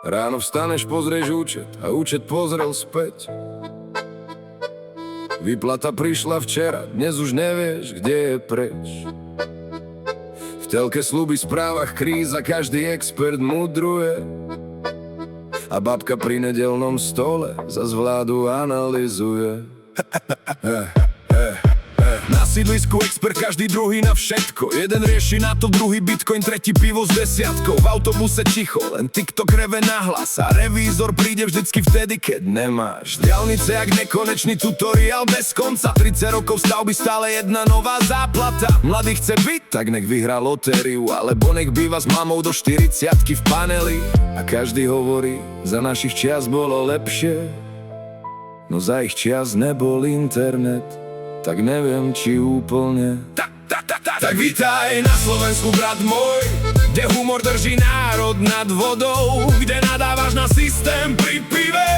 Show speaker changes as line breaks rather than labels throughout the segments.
Ráno vstaneš, pozrieš účet a účet pozrel späť. Výplata prišla včera, dnes už nevieš, kde je preč. V telke sľuby, správach kríza, každý expert mudruje. A babka pri nedelnom stole zas vládu analyzuje. Na sídlisku expert, každý druhý na všetko. Jeden rieši na to, druhý bitcoin, tretí pivo s desiatkou. V autobuse ticho, len TikTok reve nahlas. A revízor príde vždycky vtedy, keď nemáš. Diaľnice jak nekonečný tutoriál bez konca. 30 rokov stavby, stále jedna nová záplata. Mladý chce byť, tak nech vyhrá lotériu, alebo nech býva s mamou do 40-ky v paneli. A každý hovorí, za našich čias bolo lepšie. No za ich čias nebol internet, tak neviem, či úplne. Tak vítaj na Slovensku, brat môj, kde humor drží národ nad vodou, kde nadávaš na systém pri pive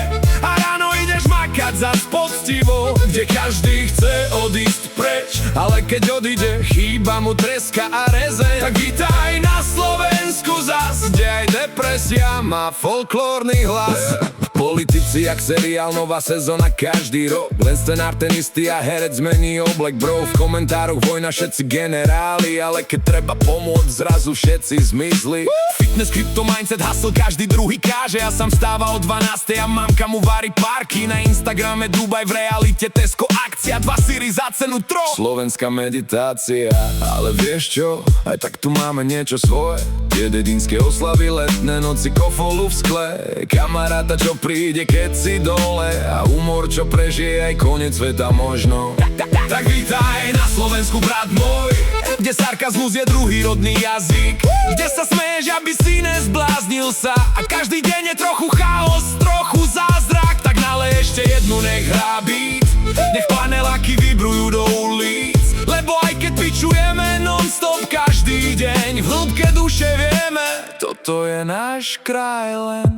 a ráno ideš makať zas poctivo, kde každý chce odísť preč, ale keď odíde, chýba mu treska a rezeň. Tak vítaj na Slovensku zas, kde aj depresia má folklórny hlas. Politici jak seriál, nová sezóna každý rok. Len scenár ten istý a herec zmení oblek, bro. V komentároch vojna, všetci generáli, ale keď treba pomôcť, zrazu všetci zmizli. Fitness, krypto, mindset, hustle, každý druhý káže. Ja sám stáva o 12 a mamka mu varí párky. Na Instagrame Dubaj, v realite Tesco akcia, 2 syry za cenu 3. Slovenská meditácia, ale vieš čo? Aj tak tu máme niečo svoje. Tie dedinské oslavy, letné noci, kofolu v skle. Kamaráta, čo príde, keď si dole, a humor, čo prežije aj koniec sveta možno. Tak vítaj na Slovensku, brat môj, kde sarkazmus je druhý rodný jazyk, kde sa smeješ, aby si nezbláznil sa, a každý deň je trochu chaos, trochu zázrak. Tak nalej ešte jednu, nech hrá beat, nech paneláky vibrujú do ulic, lebo aj keď pičujeme non-stop každý deň, v hĺbke duše vieme, toto je náš kraj len.